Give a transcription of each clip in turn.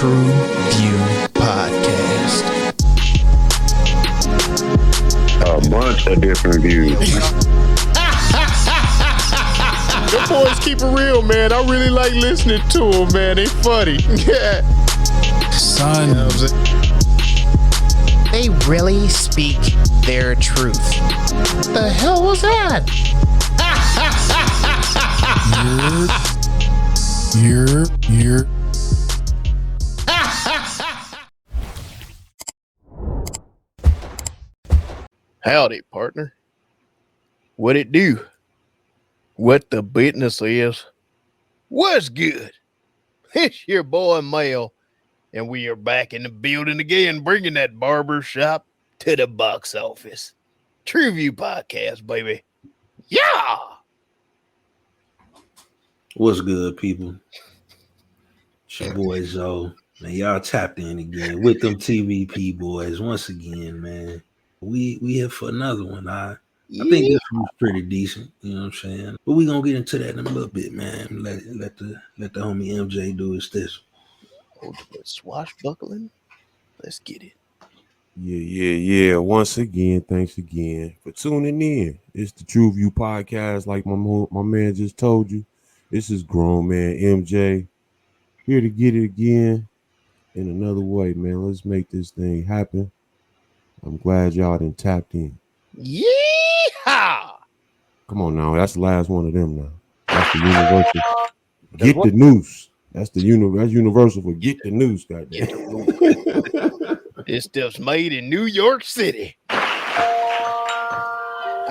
TruVue Podcast. A bunch of different views. Your boys keep it real, man. I really like listening to them, man. They funny. Yeah. Son. You know what I'm saying? They really speak their truth. The hell was that? You're. Howdy, partner. What it do? What the business is? What's good? It's your boy Mel, and we are back in the building again, bringing that barbershop to the box office. TruVue Podcast, baby. Yeah! What's good, people? It's your boy Zoe. Man, y'all tapped in again with them TVP boys once again, man. We here for another one. I think this one's pretty decent, you know what I'm saying? But we gonna get into that in a little bit, man. Let the homie MJ do his this. Ultimate swashbuckling. Let's get it. Yeah. Once again, thanks again for tuning in. It's the TruVue Podcast, like my man just told you. This is grown man MJ here to get it again in another way, man. Let's make this thing happen. I'm glad y'all done tapped in. Yeehaw! Come on now, that's the last one of them now. That's the universal. Get the news. That's universal for get the news, goddamn. This stuff's made in New York City. All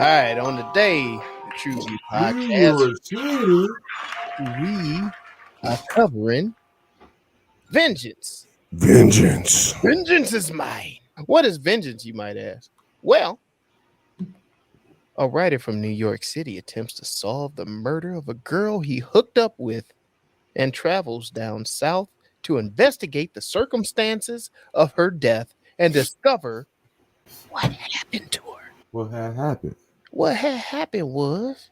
right, on the day the TruVue Podcast, we are covering vengeance. Vengeance is mine. What is vengeance, you might ask? Well, a writer from New York City attempts to solve the murder of a girl he hooked up with and travels down south to investigate the circumstances of her death and discover what happened to her. What had happened? What had happened was,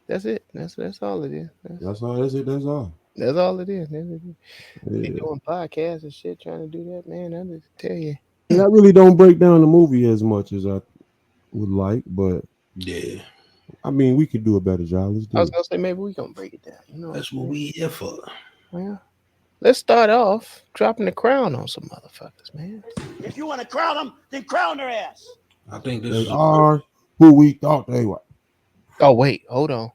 that's it. That's all it is. That's all it is. Be doing podcasts and shit, trying to do that, man. I just tell you. I really don't break down the movie as much as I would like, but yeah, I mean, we could do a better job. Let's do I was it. gonna say maybe we gonna break it down. You know, that's what we here for. Well, let's start off dropping the crown on some motherfuckers, man. If you want to crown them, then crown their ass. I think this They is are who we thought they were. Oh wait, hold on.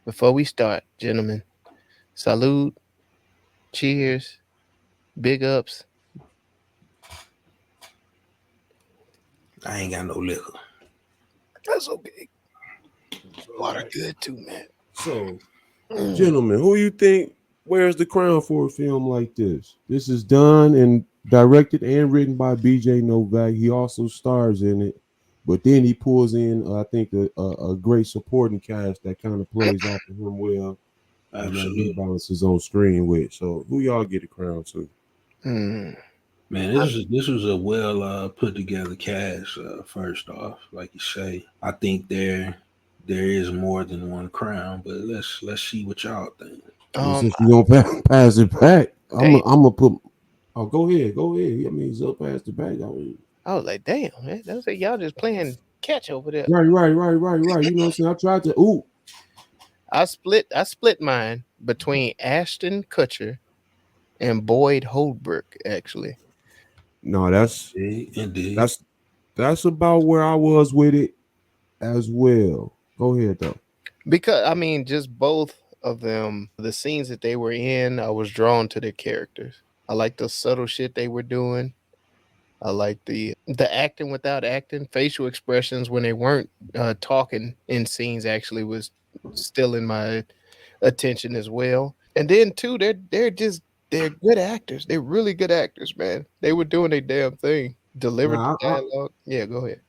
Before we start, gentlemen, salute, cheers, big ups. I ain't got no liquor. That's okay. Water good too, man. So, gentlemen, who you think wears the crown for a film like this? This is done and directed and written by BJ Novak. He also stars in it, but then he pulls in, I think, a great supporting cast that kind of plays off of him well. Absolutely. He balances on screen with. So, who y'all get the crown to? Man, this was a well put together cast. First off, like you say, I think there is more than one crown, but let's see what y'all think. Since you don't pass it back, I'm gonna put. Oh, go ahead. I mean, so pass it back. I was like, damn, man. That's like y'all just playing catch over there. Right. You know what I'm saying? I tried to. Ooh. I split mine between Ashton Kutcher and Boyd Holbrook, actually. No, that's Indeed. that's about where I was with it as well. Go ahead though. Because I mean, just both of them, the scenes that they were in, I was drawn to their characters. I like the subtle shit they were doing. I like the acting without acting, facial expressions when they weren't talking in scenes actually was still in my attention as well. And then too, they're good actors. They're really good actors, man. They were doing their damn thing. Delivered the dialogue. Yeah, go ahead.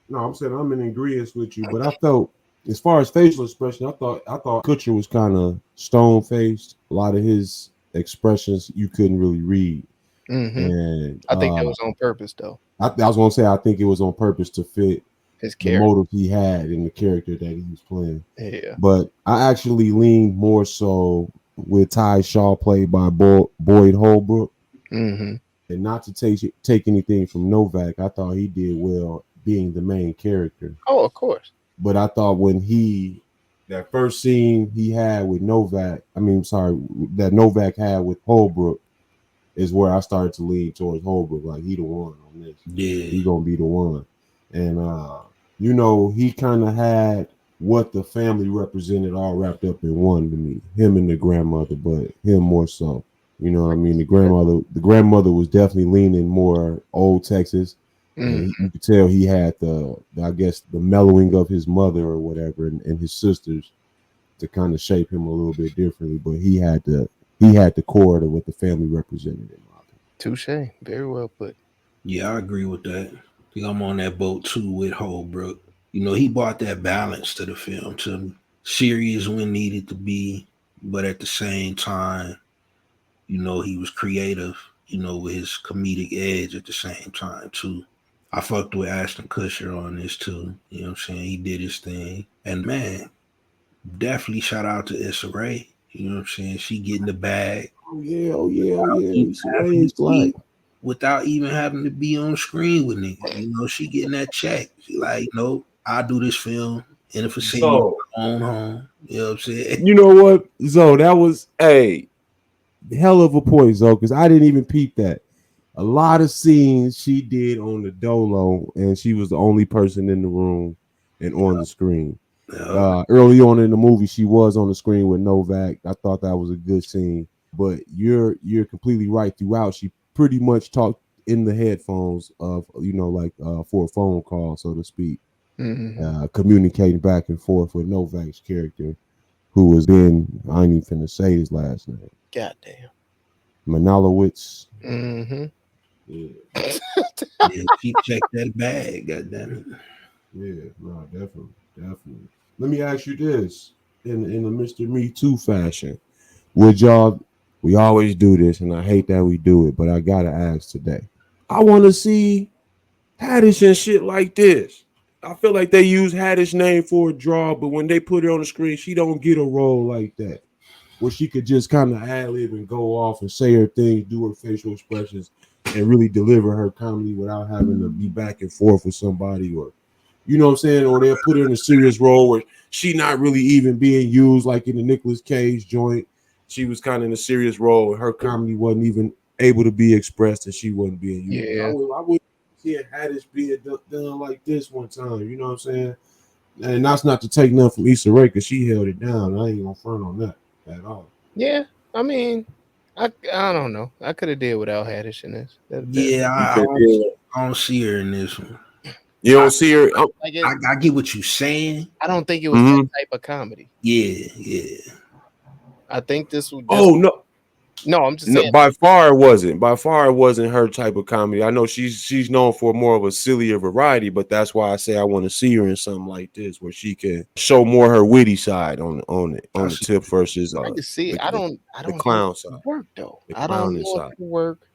No, I'm saying I'm in agreement with you, but I felt as far as facial expression, I thought Kutcher was kind of stone faced. A lot of his expressions you couldn't really read. And I think that was on purpose, though. I was gonna say I think it was on purpose to fit his the character, motive he had in the character that he was playing. Yeah, but I actually leaned more so with Ty Shaw, played by Boyd Holbrook. Mm-hmm. And not to take anything from Novak, I thought he did well being the main character. Oh, of course. But I thought that first scene he had with Novak, that Novak had with Holbrook, is where I started to lean towards Holbrook. Like, he the one on this. Yeah. He gonna be the one. And he kind of had what the family represented all wrapped up in one to me. Him and the grandmother, but him more so. You know what I mean? The grandmother was definitely leaning more old Texas. And you could tell he had the mellowing of his mother or whatever and his sisters to kind of shape him a little bit differently. But he had the core of what the family represented in my opinion. Touche. Very well put. Yeah, I agree with that. I think I'm on that boat too with Holbrook. He brought that balance to the film, to serious when needed to be, but at the same time, he was creative, with his comedic edge at the same time too. I fucked with Ashton Kutcher on this too. You know what I'm saying? He did his thing. And man, definitely shout out to Issa Rae. You know what I'm saying? She getting the bag. Oh yeah. Without even having to be on screen with niggas. She getting that check. She like, nope, I do this film in a facility, own home. You know what I'm saying? You know what, Zoe? That was hell of a point, Zoe, because I didn't even peep that. A lot of scenes she did on the dolo, and she was the only person in the room and on the screen. Early on in the movie, she was on the screen with Novak. I thought that was a good scene. But you're completely right throughout. She pretty much talked in the headphones of, for a phone call, so to speak, communicating back and forth with Novak's character, who has been, I ain't even finna say his last name. Goddamn. Manalowitz. Mm-hmm. Yeah. Yeah, she checked that bag, goddamn it. Yeah, no, definitely. Let me ask you this, in a Mr. Me Too fashion. Would y'all, we always do this, and I hate that we do it, but I gotta ask today. I want to see Haddish and shit like this. I feel like they use Haddish name for a draw, but when they put it on the screen, she don't get a role like that, where she could just kind of ad-lib and go off and say her things, do her facial expressions, and really deliver her comedy without having to be back and forth with somebody, or, you know what I'm saying? Or they'll put her in a serious role where she not really even being used, like in the Nicolas Cage joint. She was kind of in a serious role, and her comedy wasn't even able to be expressed, and she wasn't being used. Yeah. I would see Haddish being done like this one time, you know what I'm saying? And that's not to take nothing from Issa Rae, because she held it down. I ain't gonna front on that at all. Yeah, I mean, I don't know. I could have did without Haddish in this. I don't see her in this one. You don't see her? I get what you're saying. I don't think it was that type of comedy. Yeah. I think this was. No, I'm just saying. By far it wasn't. By far it wasn't her type of comedy. I know she's known for more of a sillier variety, but that's why I say I want to see her in something like this, where she can show more her witty side on the tip versus. I can see it. I don't the clown side work though. I don't know if it work.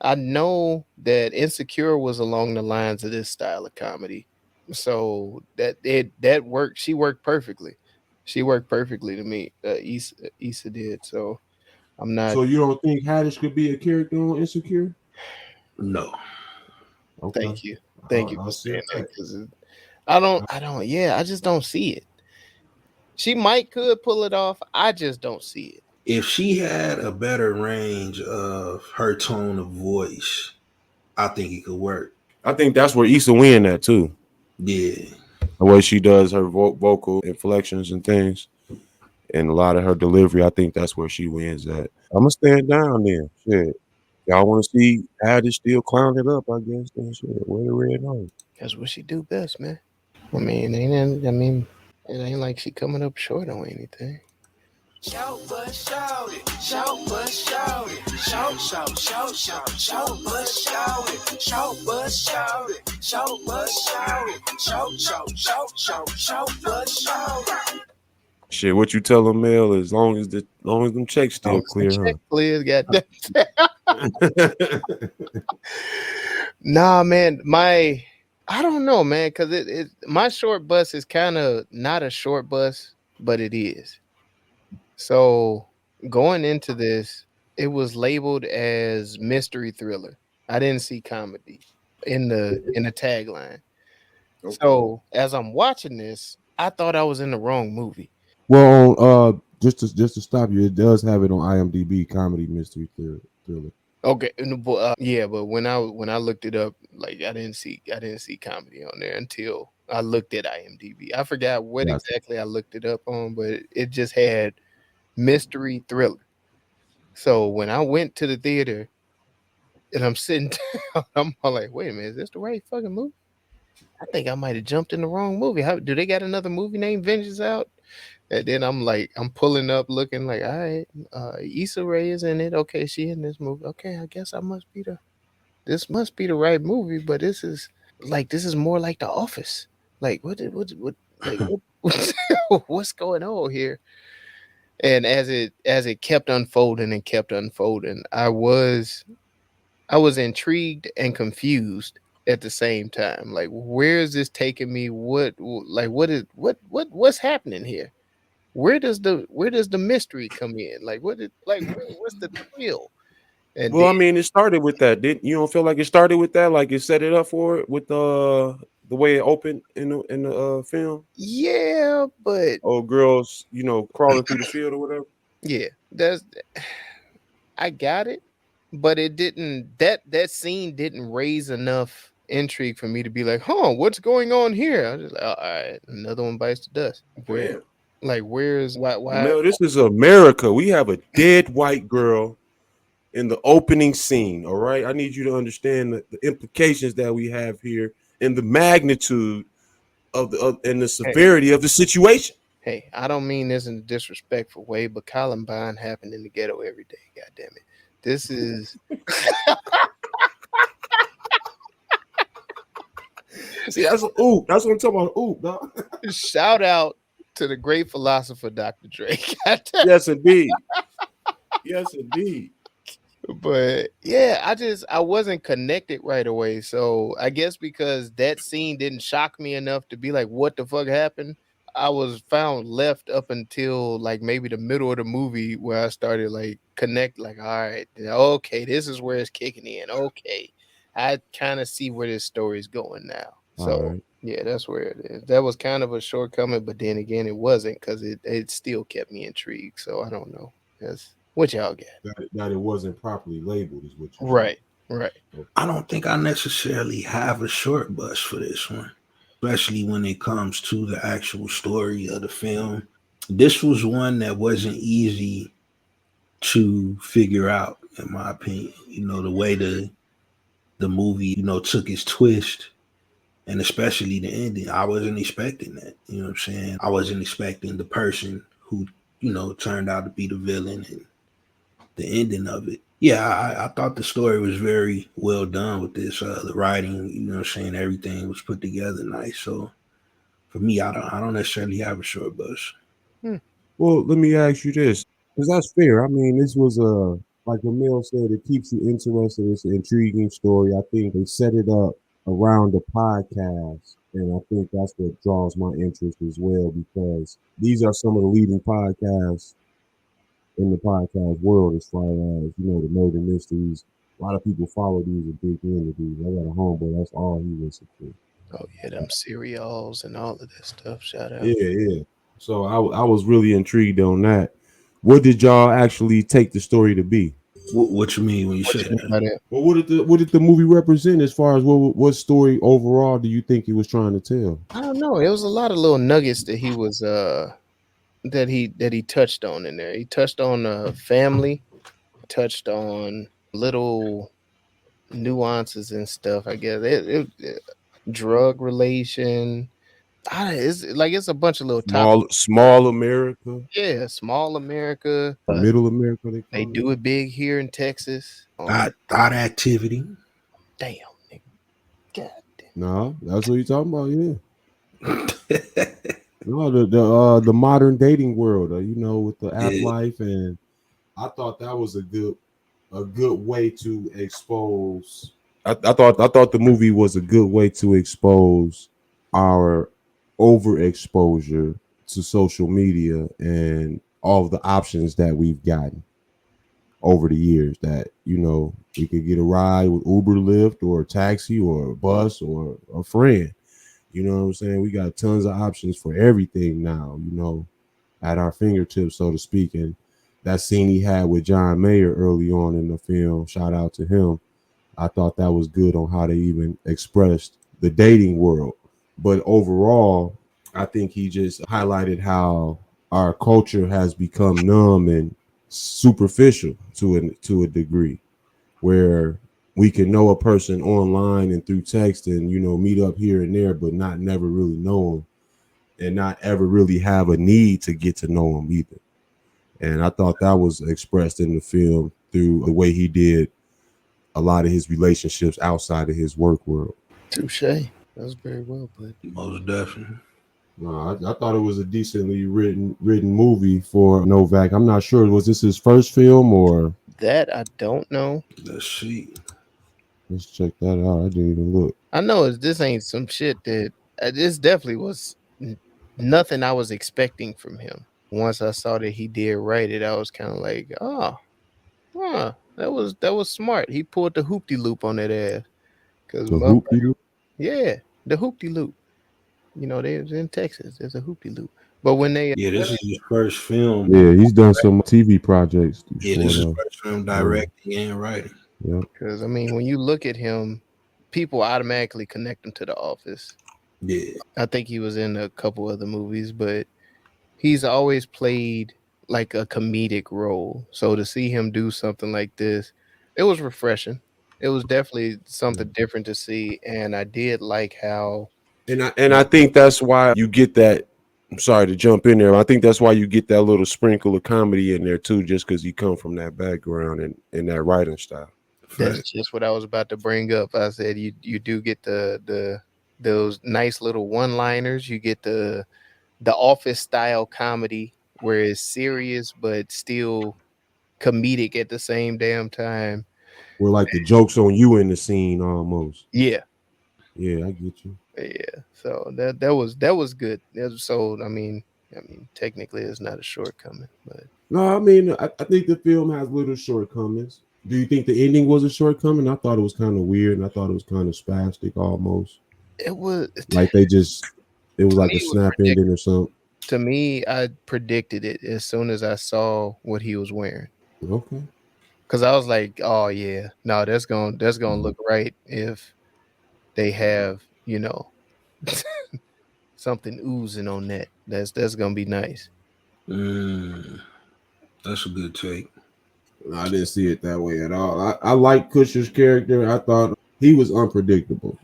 I know that Insecure was along the lines of this style of comedy, so that worked. She worked perfectly. She worked perfectly to me. Issa did. So I'm not. So you don't think Haddish could be a character on Insecure? No. Okay. Thank you for saying that, because I don't. Yeah, I just don't see it. She could pull it off. I just don't see it. If she had a better range of her tone of voice, I think it could work. I think that's where Issa win at too. Yeah. The way she does her vocal inflections and things, and a lot of her delivery, I think that's where she wins at. I'm gonna stand down there. Shit. Y'all want to see Haddish still clown it up, I guess. Then shit, wear the red on. That's what she do best, man. I mean, it ain't like she coming up short on anything. Shout but shout it, shout but shout it, shout but shout it, shout but shout it, shout but shout but shout it. Shit, what you tell them, Mel? As long as them checks still clear, huh? Clear, goddamn. Nah, man, I don't know, man, because my short bus is kind of not a short bus, but it is. So going into this, it was labeled as mystery thriller. I didn't see comedy in the tagline. Okay. So as I'm watching this, I thought I was in the wrong movie. Well, just to stop you, it does have it on IMDb, comedy mystery thriller. Okay, yeah, but when I looked it up, like I didn't see comedy on there until I looked at IMDb. I forgot what Gotcha. exactly I looked it up on, but it just had mystery thriller. So when I went to the theater and I'm sitting down, I'm all like, wait a minute, is this the right fucking movie? I think I might have jumped in the wrong movie. How do they got another movie named Vengeance out? And then I'm pulling up, looking like, all right, Issa Rae is in it. Okay, she in this movie. Okay, I guess this must be the right movie. But this is more like The Office. Like what's going on here? And as it kept unfolding and kept unfolding, I was intrigued and confused at the same time. Like, where is this taking me? What's happening here? Where does the mystery come in? What's the thrill? And Well, I mean, it started with that. You don't feel like it started with that? Like it set it up for it with the way it opened in the film? yeah, but Oh, girls, crawling through the field or whatever. yeah, I got it, but it didn't. That scene didn't raise enough intrigue for me to be like, huh, what's going on here? I was just like, all right, another one bites the dust. Where? Where's why? No, this is America. We have a dead white girl in the opening scene. All right, I need you to understand the implications that we have here and the magnitude and the severity of the situation. Hey, I don't mean this in a disrespectful way, but Columbine happened in the ghetto every day. God damn it, this is. See, that's what I'm talking about. Ooh, dog. Shout out to the great philosopher Dr. Dre. Yes, indeed. Yes, indeed. But yeah, I wasn't connected right away. So I guess because that scene didn't shock me enough to be like, what the fuck happened? I was found left up until like maybe the middle of the movie where I started like connect, like, all right, okay, this is where it's kicking in. Okay. I kind of see where this story is going now. So yeah, that's where it is. That was kind of a shortcoming, but then again, it wasn't, because it still kept me intrigued. So I don't know. That's what y'all get. That it wasn't properly labeled is what you Right. I don't think I necessarily have a short bus for this one, especially when it comes to the actual story of the film. This was one that wasn't easy to figure out, in my opinion. The way the movie, took its twist, and especially the ending. I wasn't expecting that. You know what I'm saying? I wasn't expecting the person who, turned out to be the villain and the ending of it. Yeah, I thought the story was very well done with this. The writing, everything was put together nice. So for me, I don't necessarily have a short bus. Well, let me ask you this, because that's fair. I mean, this was like Emil said, it keeps you interested. It's an intriguing story. I think they set it up around the podcast, and I think that's what draws my interest as well, because these are some of the leading podcasts in the podcast world as far as, the murder mysteries. A lot of people follow these and dig into these. I got a homeboy, that's all he listens to. Oh yeah, them serials and all of that stuff. Shout out. Yeah. So I was really intrigued on that. What did y'all actually take the story to be? What you mean when you say that? Well, what did the movie represent as far as what story overall do you think he was trying to tell? I don't know. It was a lot of little nuggets that he was that he touched on in there. He touched on family, touched on little nuances and stuff. I guess it drug relation. It's a bunch of little small America. Yeah, small America, middle America. They do it big here in Texas. Thought activity. Damn, nigga. God damn. No, that's what you're talking about. Yeah. No, the modern dating world. With the app life, and I thought that was a good way to expose. I thought the movie was a good way to expose our overexposure to social media and all of the options that we've gotten. over the years that, you know, we could get a ride with Uber, Lyft, or a taxi, or a bus, or a friend. You know what I'm saying? We got tons of options for everything now, you know, at our fingertips, so to speak. And that scene he had with John Mayer early on in the film, shout out to him. I thought that was good on how they even expressed the dating world. But overall, I think he just highlighted how our culture has become numb and superficial to a degree, where we can know a person online and through text and, you know, meet up here and there, but not never really know them and not ever really have a need to get to know them either. And I thought that was expressed in the film through the way he did a lot of his relationships outside of his work world. Touche. That was very well put. Most definitely. No, I thought it was a decently written movie for Novak. I'm not sure. Was this his first film or? That I don't know. Let's see. Let's check that out. I didn't even look. I know this ain't some shit that this definitely was nothing I was expecting from him. Once I saw that he did write it, I was kind of like, that was smart. He pulled the hoopty loop on that ass. Cause the hoopty loop? Yeah, the hoopty loop. You know, they was in Texas. There's a hoopty loop. But when they this is his first film. Yeah, he's done some TV projects. Yeah, this is his first film directing and writing. Yeah. Because I mean, when you look at him, people automatically connect him to The Office. Yeah. I think he was in a couple other movies, but he's always played like a comedic role. So to see him do something like this, it was refreshing. It was definitely something different to see, and I did like how. And I think that's why you get that. I'm sorry to jump in there. I think that's why you get that little sprinkle of comedy in there too, just because you come from that background and that writing style. That's just what I was about to bring up. I said you do get those nice little one-liners. You get the Office style comedy where it's serious but still comedic at the same damn time. Where like the jokes on you in the scene almost. Yeah, I get you. Yeah, so that was good. So I mean, technically it's not a shortcoming, but no, I mean, I think the film has little shortcomings. Do you think the ending was a shortcoming? I thought it was kind of weird, and I thought it was kind of spastic almost. It was like it was like a snap ending or something. To me, I predicted it as soon as I saw what he was wearing. Okay. Because I was like, oh yeah, no, that's gonna look right if they have, you know, something oozing on that. That's gonna be nice. That's a good take. I didn't see it that way at all. I like Kusher's character. I thought he was unpredictable.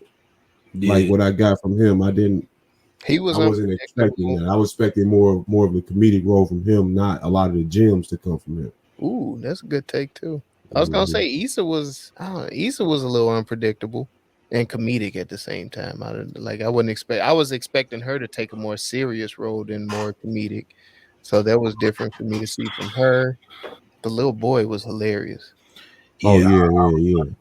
Yeah. Like what I got from him, I wasn't expecting that. I was expecting more of a comedic role from him, not a lot of the gems to come from him. Ooh, that's a good take too. I was gonna say Issa was a little unpredictable and comedic at the same time. I was expecting her to take a more serious role than more comedic. So that was different for me to see from her. The little boy was hilarious. Yeah.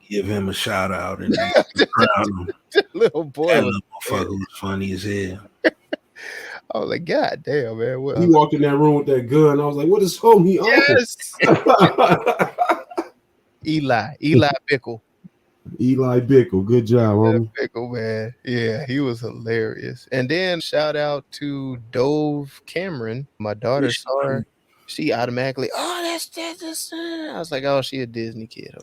Give him a shout out and crown him. The little boy that little motherfucker was funny as hell. I was like, God damn, man. He walked in that room with that gun. I was like, what is homie on? Yes. Eli Bickle. Eli Bickle. Good job, homie. Bickle, man. Yeah, he was hilarious. And then shout out to Dove Cameron. My daughter saw her. She automatically, that's. I was like, oh, she a Disney kid.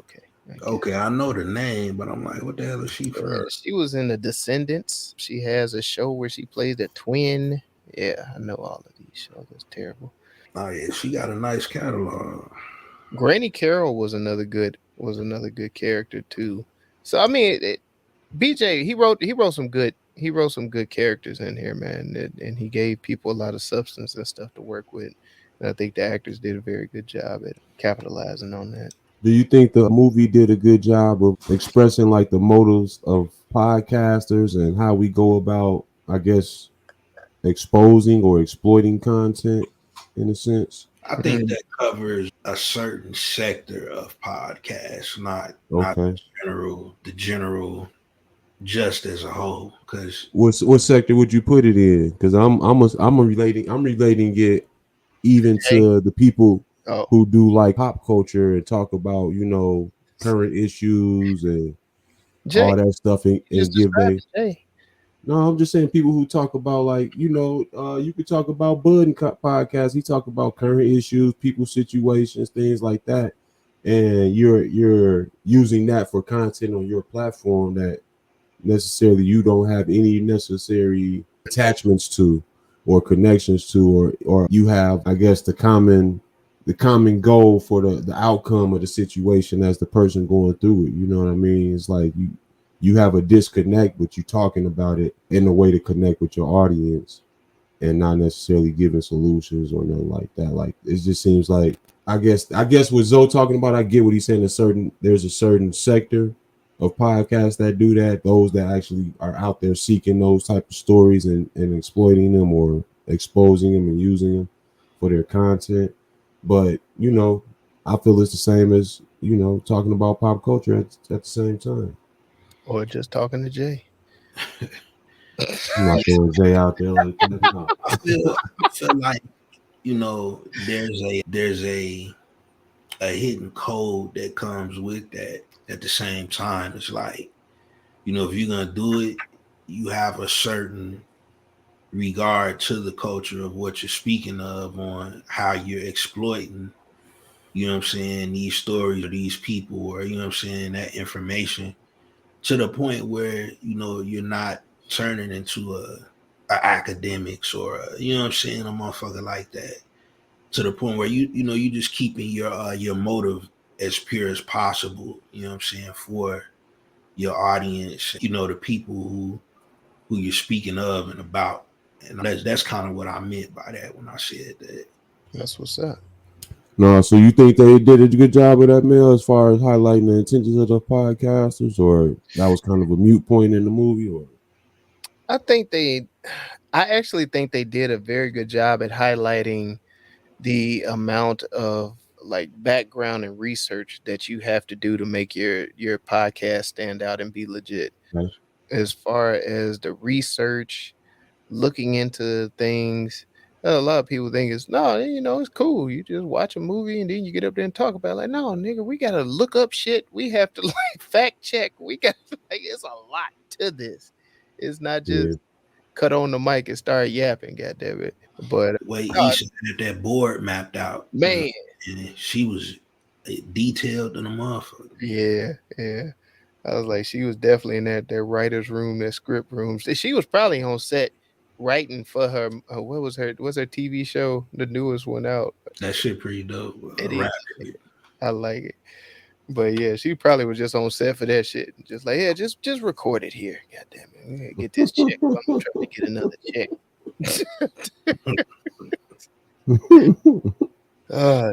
Okay, I know the name, but I'm like, what the hell is she from? She was in The Descendants. She has a show where she plays a twin. Yeah, I know all of these shows. That's terrible. Oh yeah, she got a nice catalog. Granny Carroll was another good character too. So I mean, BJ he wrote some good characters in here, man, and he gave people a lot of substance and stuff to work with. And I think the actors did a very good job at capitalizing on that. Do you think the movie did a good job of expressing like the motives of podcasters and how we go about, I guess, exposing or exploiting content in a sense? I think that covers a certain sector of podcasts, not the general just as a whole. Because what sector would you put it in? Because I'm relating it even to the people who do like pop culture and talk about, you know, current issues and Jay, all that stuff and just give describe they. it, Jay. No, I'm just saying people who talk about like, you know, you could talk about Bud and podcast. He talk about current issues, people's situations, things like that. And you're using that for content on your platform that necessarily you don't have any necessary attachments to or connections to, or you have, I guess, the common goal for the outcome of the situation as the person going through it. You know what I mean? It's like you have a disconnect, but you're talking about it in a way to connect with your audience and not necessarily giving solutions or nothing like that. Like it just seems like I guess with Zoe talking about, I get what he's saying. There's a certain sector of podcasts that do that, those that actually are out there seeking those type of stories and exploiting them or exposing them and using them for their content. But, you know, I feel it's the same as, you know, talking about pop culture at the same time. Or just talking to Jay. I'm not throwing Jay out there like that. No. I feel like, you know, there's a hidden code that comes with that. At the same time, it's like, you know, if you're gonna do it, you have a certain regard to the culture of what you're speaking of on how you're exploiting, you know what I'm saying, these stories or these people or, you know what I'm saying, that information to the point where, you know, you're not turning into a academics or you know what I'm saying, a motherfucker like that, to the point where you know you just keeping your motive as pure as possible, you know what I'm saying, for your audience, you know, the people who you're speaking of and about. And that's kind of what I meant by that when I said that. That's what's up. No, so you think they did a good job of that, Mel, as far as highlighting the intentions of the podcasters, or that was kind of a mute point in the movie? Or I actually think they did a very good job at highlighting the amount of like background and research that you have to do to make your podcast stand out and be legit. okay. As far as the research, looking into things, a lot of people think it's no, you know, it's cool. You just watch a movie and then you get up there and talk about it. Like, no, nigga, we gotta look up shit. We have to like fact check. We got like it's a lot to this. It's not just cut on the mic and start yapping, goddamn it. But Way Isha had that board mapped out, man, and she was detailed in a motherfucker. yeah. I was like, she was definitely in that writer's room, that script room. She was probably on set writing for her. What's her TV show? The newest one out. That shit pretty dope. It is. I like it. But yeah, she probably was just on set for that shit. Just like, yeah, just record it here. God damn it. We gotta get this check. I'm trying to get another check.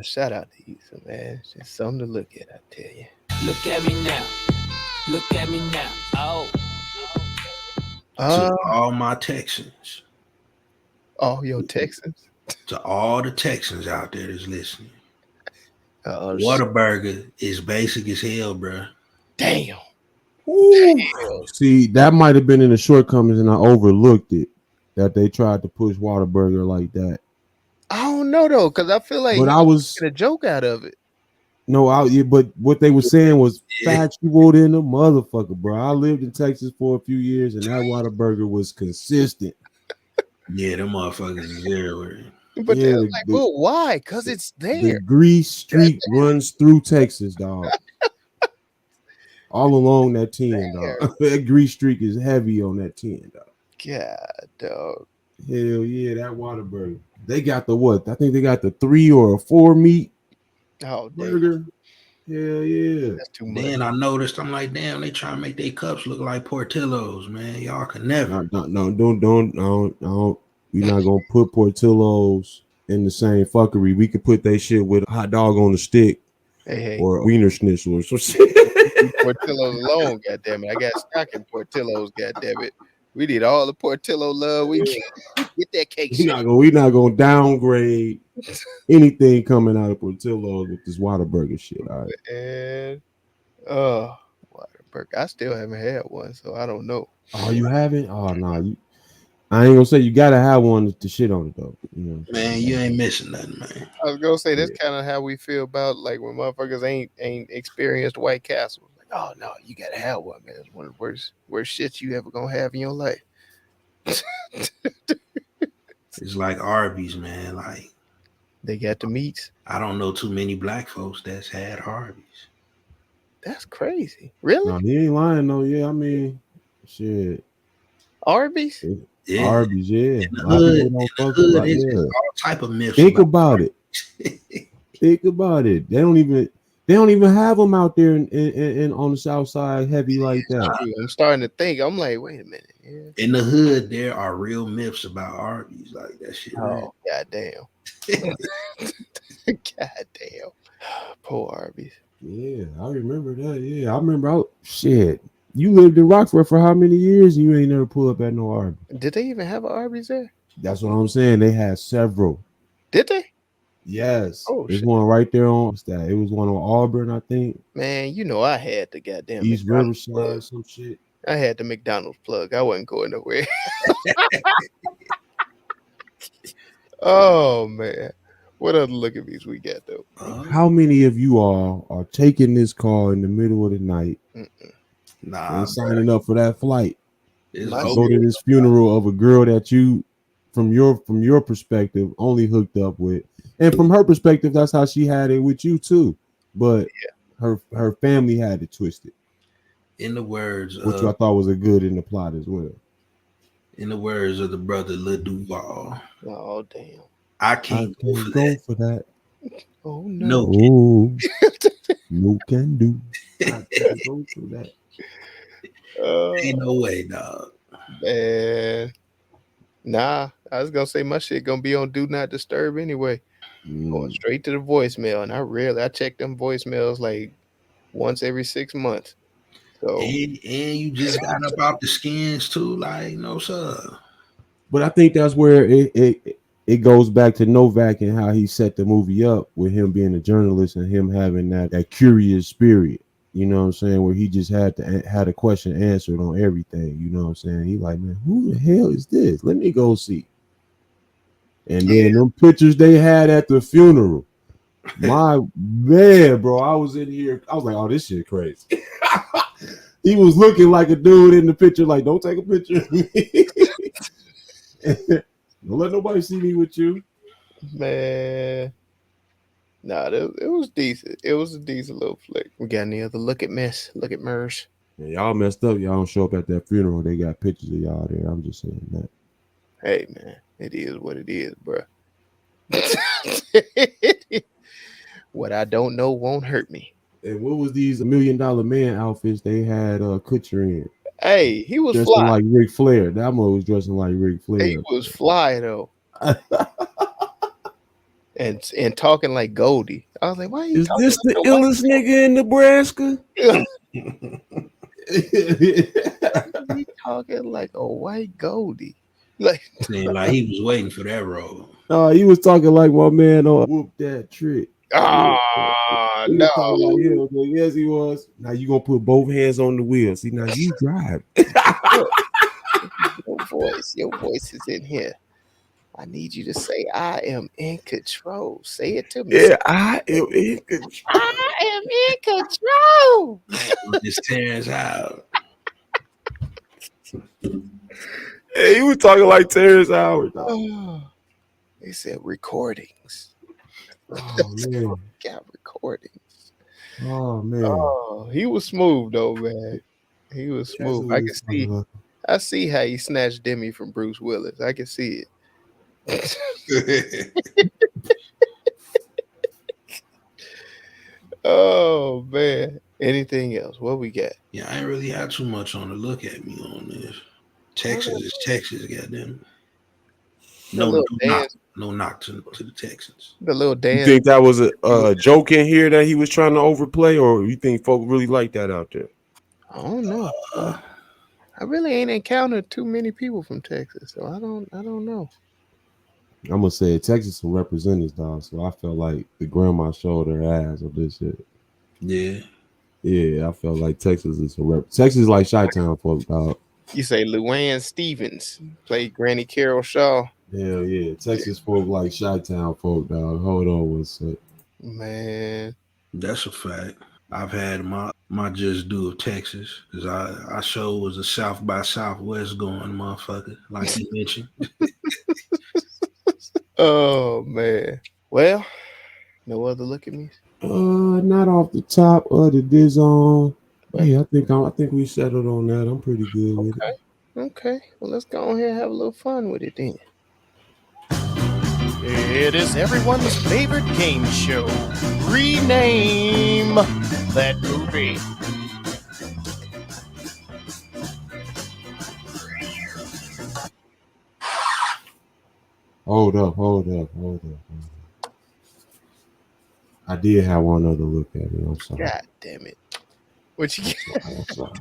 Shout out to Issa, man. It's just something to look at, I tell you. Look at me now. Look at me now. Oh. To all my Texans. All your Texans? To all the Texans out there that's listening. Whataburger is basic as hell, bro. Damn. See, that might have been in the shortcomings, and I overlooked it. That they tried to push Whataburger like that. I don't know though, because I feel like I was getting a joke out of it. No, but what they were saying was factual in the motherfucker, bro. I lived in Texas for a few years, and that Whataburger was consistent. Yeah, them motherfuckers is everywhere. But yeah, like, well, why? Because it's there. The grease streak runs through Texas, dog. All along that 10, dog. That grease streak is heavy on that 10, dog. God, dog. Hell yeah, that Whataburger. They got the what? I think they got the 3 or 4 meat burger. Hell yeah. That's too much. Then I noticed, I'm like, damn, they trying to make their cups look like Portillo's, man. Y'all can never. No, don't. We're not gonna put Portillo's in the same fuckery. We could put that shit with a hot dog on the stick, or a wiener schnitzel or some shit. Portillo's alone, goddammit. I got stock in Portillo's, goddammit. We need all the Portillo love we can. Get that cake. We're not gonna downgrade anything coming out of Portillo's with this Whataburger shit. All right. And Whataburger. I still haven't had one, so I don't know. Oh, you haven't? Oh no. I ain't gonna say you gotta have one to shit on it though. You know, Man, you ain't missing nothing, man. I was gonna say that's kind of how we feel about like when motherfuckers ain't experienced White Castle. Like, oh no, you gotta have one, man. It's one of the worst shits you ever gonna have in your life. It's like Arby's, man. Like They got the meats. I don't know too many black folks that's had Arby's. That's crazy. Really? no, he ain't lying though. Yeah, I mean, shit. Arby's? Yeah. Arby's, yeah. In the A lot of hood, people don't fuck hood about is it. all type of myths. Think about it. Think about it. They don't even have them out there in on the south side heavy like that. I'm starting to think. I'm like, wait a minute. Yeah. In the hood, there are real myths about Arby's. Like that shit. Oh, goddamn. Goddamn. Poor Arby's. Yeah, I remember that. Yeah, I remember. Shit, you lived in Rockford for how many years? And you ain't never pulled up at no Arby's. Did they even have an Arby's there? That's what I'm saying. They had several. Did they? Yes. Oh, there's shit. one right there on what's that? It was one on Auburn, I think. Man, you know I had the goddamn East McDonald's Riverside, plug. some shit. I had the McDonald's plug. I wasn't going nowhere. Oh man. What other look at these we got though? How many of you all are taking this call in the middle of the night Nah, and signing up for that flight it's My to over. go to this funeral of a girl that you, from your perspective, only hooked up with, and from her perspective, that's how she had it with you too. But her family had it twisted, In the words which of I thought was a good in the plot as well. in the words of the brother Lil Duval, Oh damn. I I can't go for can't go that. for that. Oh no. No, Oh, no can do. I can't go for that. ain't no way, dog. Man. Nah, I was gonna say my shit gonna be on Do Not Disturb anyway. Going straight to the voicemail. And I check them voicemails like once every 6 months. So And you just got up out the skins too, like no sir. But I think that's where it goes back to Novak and how he set the movie up with him being a journalist and him having that curious spirit. You know what I'm saying? Where he just had a question answered on everything. You know what I'm saying? He like, man, who the hell is this? Let me go see. And then them pictures they had at the funeral. My man, bro, I was in here. I was like, oh, this shit crazy. He was looking like a dude in the picture, like, don't take a picture of me. Don't let nobody see me with you. man. Nah, it was decent. It was a decent little flick. We got any other look at Mers? Yeah, y'all messed up. Y'all don't show up at that funeral. They got pictures of y'all there. I'm just saying that. Hey man, it is what it is, bro. What I don't know won't hurt me. And what was these $1 Million Man outfits they had Kutcher in? Hey, he was Dressing fly. like Ric Flair. That one was dressing like Ric Flair. He was fly though. and talking like Goldie. I was like, why are you Is talking this the like illest nigga in Nebraska? He talking like a white Goldie. Like Seemed like he was waiting for that role. He was talking like my man on Whoop That Trick. ah He was talking like no. him. So yes, he was. Now you gonna put both hands on the wheel. See, now you drive. Your voice is in here. I need you to say I am in control. Say it to me. Yeah, I am in control. I am in control. It's Terrence out. Hey, he was talking like Terrence Howard. dog. Oh, they said recordings. Oh man. Got recordings. Oh man. Oh, he was smooth though, man. He was smooth. I can see. I see how he snatched Demi from Bruce Willis. I can see it. Oh man. Anything else? What we got? Yeah, I ain't really had too much on to look at me on this. Texas is Texas, goddamn. No knock to the Texans. The little You dance. think that was a joke in here that he was trying to overplay, or you think folk really like that out there? I don't know. I really ain't encountered too many people from Texas, so I don't know. I'm gonna say Texas some representatives, dog. So I felt like the grandma showed her ass on this shit. Yeah. Yeah, I felt like Texas is a Texas is like Chi-Town folk, dog. You say Luann Stevens played Granny Carol Shaw. Hell yeah. Texas folk like Chi-Town folk, dog. Hold on one sec. Man. That's a fact. I've had my just due of Texas because I sure was a South by Southwest going motherfucker, like you mentioned. Oh man. Well, no other look at me. Not off the top of the Dizon. Yeah, I think we settled on that. I'm pretty good with it. Okay. Well, let's go on here and have a little fun with it then. It is everyone's favorite game show. Rename that movie. Hold up. I did have one other look at it. I'm sorry. God damn it. What you get? I'm sorry.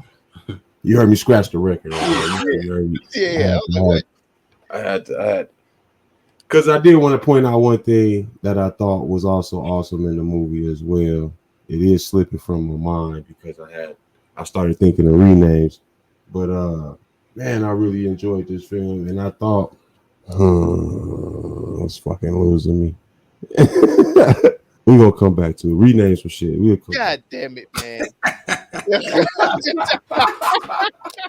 You heard me scratch the record. Yeah. I had to. Because I did want to point out one thing that I thought was also awesome in the movie as well. It is slipping from my mind because I started thinking of renames. But man, I really enjoyed this film, and I thought it's fucking losing me. We're gonna come back to it. Renames for shit. God damn it, man.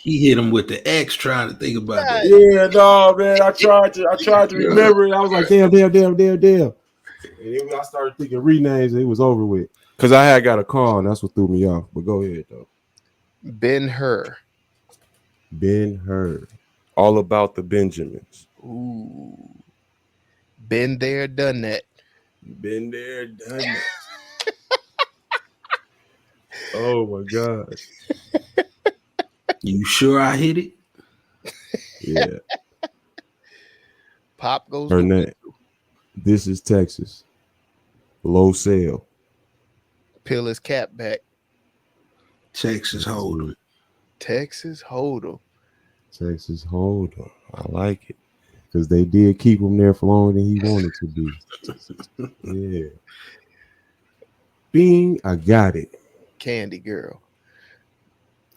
He hit him with the X trying to think about it. Yeah, no, man. I tried to remember it. I was like, damn. And then when I started thinking renames, it was over with. Because I had got a call, and that's what threw me off. But go ahead, though. Ben-Hur. All about the Benjamins. Ooh. Been there, done that. Been there, done that. Oh my God. You sure I hit it? Yeah. Pop goes. Her name. This is Texas. Low sale. Peel his cap back. Texas Hold'em. I like it. Because they did keep him there for longer than he wanted to be. Yeah. Bing, I got it. Candy girl.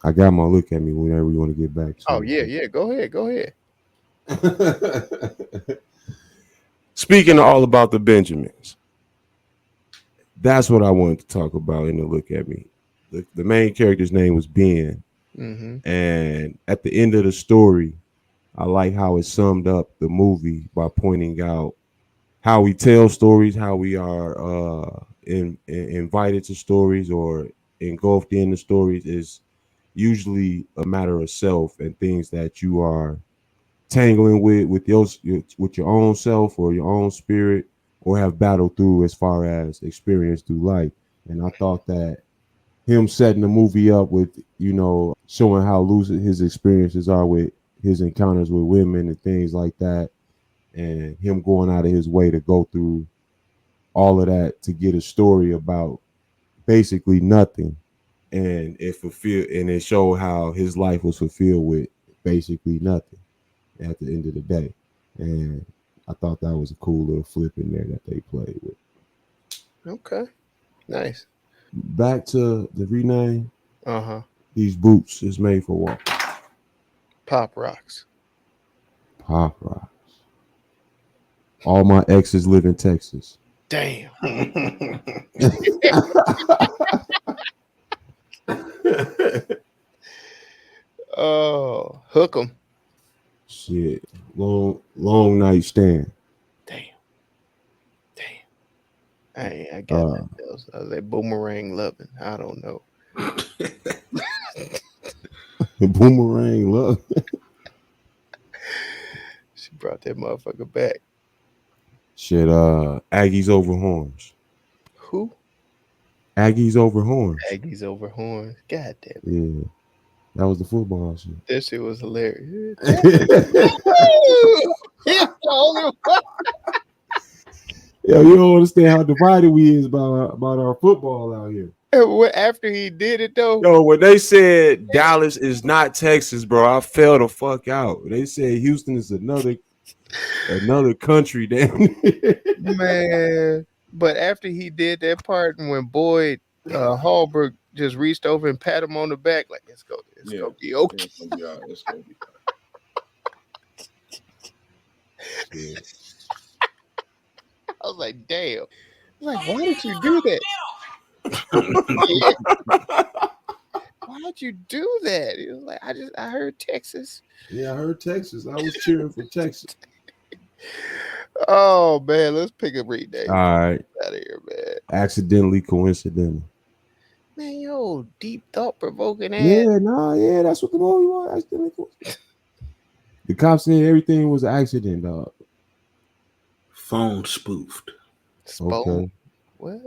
I got my look at me whenever you want to get back to Oh, yeah. Go ahead. Speaking of all about the Benjamins, that's what I wanted to talk about in the look at me. The main character's name was Ben. Mm-hmm. And at the end of the story, I like how it summed up the movie by pointing out how we tell stories, how we are invited to stories or engulfed in the stories is usually a matter of self and things that you are tangling with your own self or your own spirit or have battled through as far as experience through life. And I thought that him setting the movie up with, showing how lucid his experiences are with his encounters with women and things like that, and him going out of his way to go through all of that to get a story about basically nothing, and it showed how his life was fulfilled with basically nothing at the end of the day. And I thought that was a cool little flip in there that they played with. Okay, nice. Back to the rename. These boots is made for what? Pop rocks. All my exes live in Texas. Damn. Oh, hook 'em. Shit. Long night stand. Damn. I got that. I was like boomerang loving. I don't know. Boomerang love. She brought that motherfucker back. Shit, Aggies over horns. Who? Aggies over horns. God damn it. Yeah. That was the football shit. That shit was hilarious. Yo, you don't understand how divided we is about our football out here. After he did it though. Yo, when they said Dallas is not Texas, bro, I fell the fuck out. They said Houston is another country, damn. Man. But after he did that part and when Boyd Hallberg just reached over and pat him on the back like, it's gonna be okay. It's gonna be all right. It's gonna be all right. I was like, damn. Like, why did you do that? Why'd you do that? He was like, I heard Texas. Yeah, I heard Texas. I was cheering for Texas. Oh man, let's pick a rename. All right. Out of here, man. Accidentally coincidental. Man, yo, deep thought provoking ass. Yeah, that's what the movie was. Accidentally coincidental. The cop said everything was an accident, dog. Phone spoofed. Okay. What?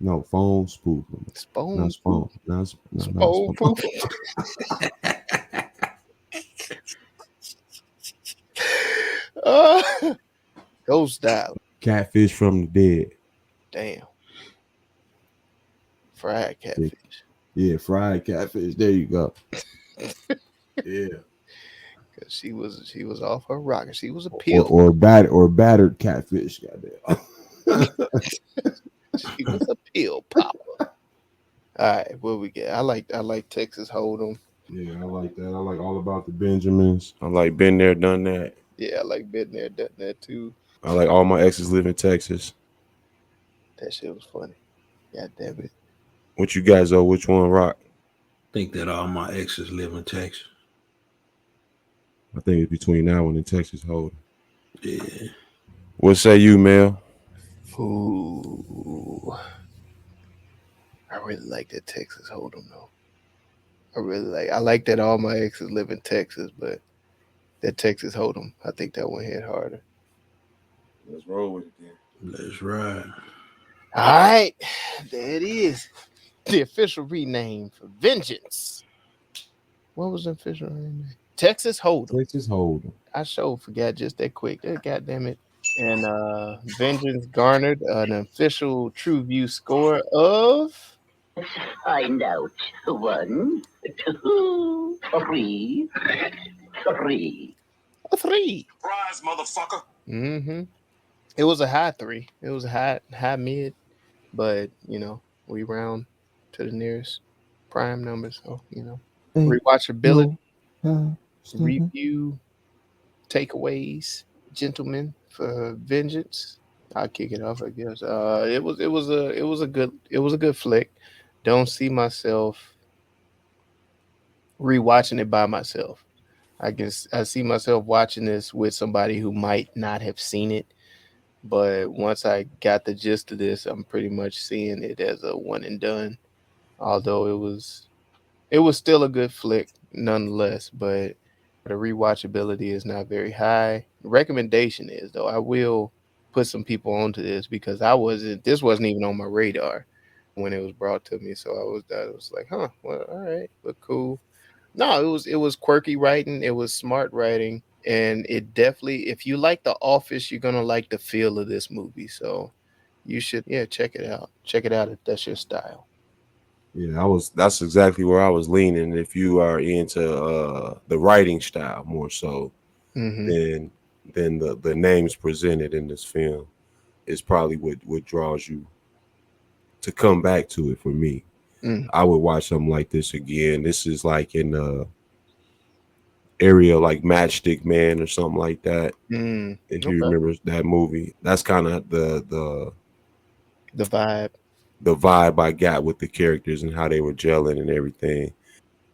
No, phone spoof. Spone. Not phone. Not Spone poof. Ghost style. Catfish from the dead. Damn. Fried catfish. Yeah, fried catfish. There you go. Yeah. Cause she was off her rocker. She was a peel. Or battered catfish. Goddamn. She was a peel popper. All right, what we get? I like Texas Hold'em. Yeah, I like that. I like All About the Benjamins. I like Been There, Done That. Yeah, I like Been There, Done That too. I like All My Exes Live in Texas. That shit was funny. God damn it. What you guys know? Which one rock? Think that all my exes live in Texas. I think it's between that one and Texas Hold'em. Yeah. What say you, Mel? Ooh. I really like that Texas Hold'em though. I like that all my exes live in Texas, but that Texas Hold'em, I think that one hit harder. Let's roll with it then. Let's ride. All right, there it is. The official rename for Vengeance. What was the official rename? Texas Hold'em. Texas Hold'em. I sure forgot just that quick. God damn it. And Vengeance garnered an official TruVue score of... Find out. 1, 2, 3. 3. A 3. Surprise, motherfucker. Mm-hmm. It was a high 3. It was a high mid, but we round to the nearest prime number. So rewatchability, review, takeaways, gentlemen, for Vengeance. I'll kick it off, I guess. It was a good flick. Don't see myself rewatching it by myself. I see myself watching this with somebody who might not have seen it, but once I got the gist of this, I'm pretty much seeing it as a one and done. Although it was still a good flick nonetheless, but the rewatchability is not very high. The recommendation is though, I will put some people onto this because this wasn't even on my radar when it was brought to me. So I was like, well, all right, but cool. No, it was quirky writing, it was smart writing, and it definitely, if you like The Office, you're gonna like the feel of this movie. So you should check it out. Check it out if that's your style. Yeah, that's exactly where I was leaning. If you are into the writing style more so than the names presented in this film, is probably what draws you to come back to it for me. I would watch something like this again. This is like in the area like Matchstick Man or something like that. If you remember that movie, that's kind of the vibe. The vibe I got with the characters and how they were gelling and everything.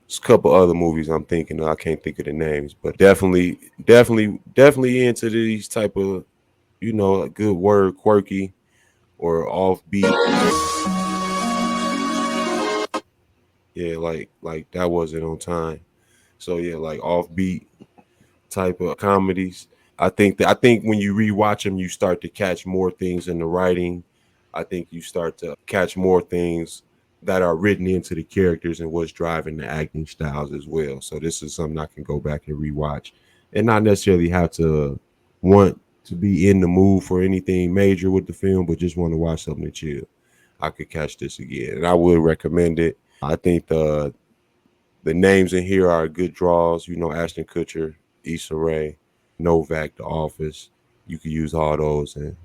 There's a couple other movies I'm thinking of. I can't think of the names, but definitely into these type of, a good word, quirky or offbeat. Yeah, like that wasn't on time. So yeah, like offbeat type of comedies. I think when you rewatch them, you start to catch more things in the writing. I think you start to catch more things that are written into the characters and what's driving the acting styles as well. So this is something I can go back and rewatch and not necessarily have to want to be in the mood for anything major with the film, but just want to watch something to chill. I could catch this again, and I would recommend it. I think the names in here are good draws. Ashton Kutcher, Issa Rae, Novak, The Office. You could use all those and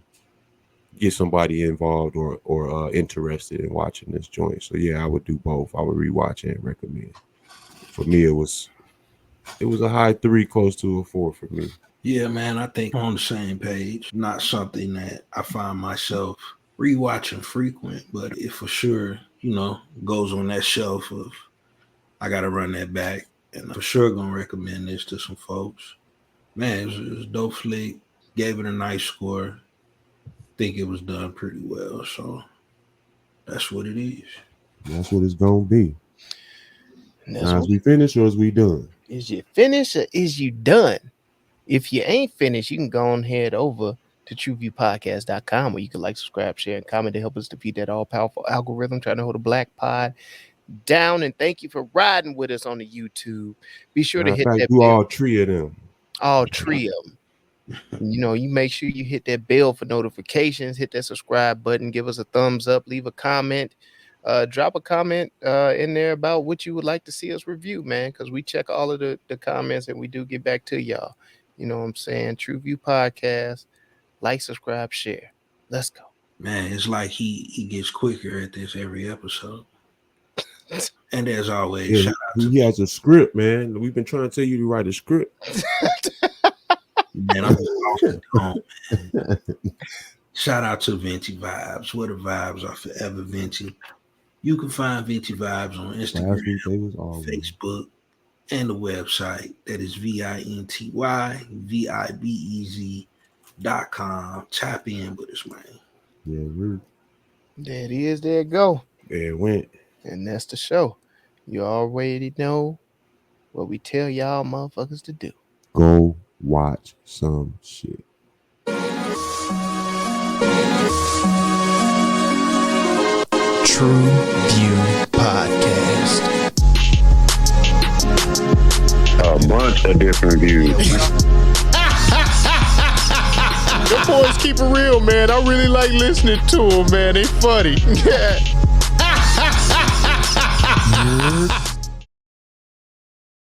get somebody involved or interested in watching this joint. So yeah, I would do both. I would rewatch and recommend. For me, it was a high 3, close to a 4 for me. Yeah, man, I think I'm on the same page. Not something that I find myself rewatching frequent, but it for sure, goes on that shelf of I gotta run that back, and I'm for sure gonna recommend this to some folks. Man, it was a dope flick. Gave it a nice score. Think it was done pretty well, so that's what it is. That's what it's gonna be. Now, is we finished or is we done? Is you finished or is you done? If you ain't finished, you can go on head over to TruVuePodcast.com where you can like, subscribe, share, and comment to help us defeat that all-powerful algorithm trying to hold a black pod down. And thank you for riding with us on the YouTube. Be sure to hit that do bell. all 3 of them. All 3 of them. You make sure you hit that bell for notifications, hit that subscribe button, give us a thumbs up, leave a comment, drop a comment in there about what you would like to see us review, man, because we check all of the comments and we do get back to y'all. You know what I'm saying? TruVue Podcast, like, subscribe, share. Let's go. Man, it's like he gets quicker at this every episode. And as always, shout out to he has a script, man. We've been trying to tell you to write a script. Man, I'm off the dome, man. Shout out to Venti Vibes. Where the vibes are forever Venti. You can find Venti Vibes on Instagram, Facebook, and the website. That is VINTYVIBEZ.com. Tap in with us, man. Yeah, we're there it is. There it go. There it went. And that's the show. You already know what we tell y'all motherfuckers to do. Go watch some shit. TruVue Podcast. A bunch of different views. Your boys keep it real, man. I really like listening to them, man. They funny. Yeah.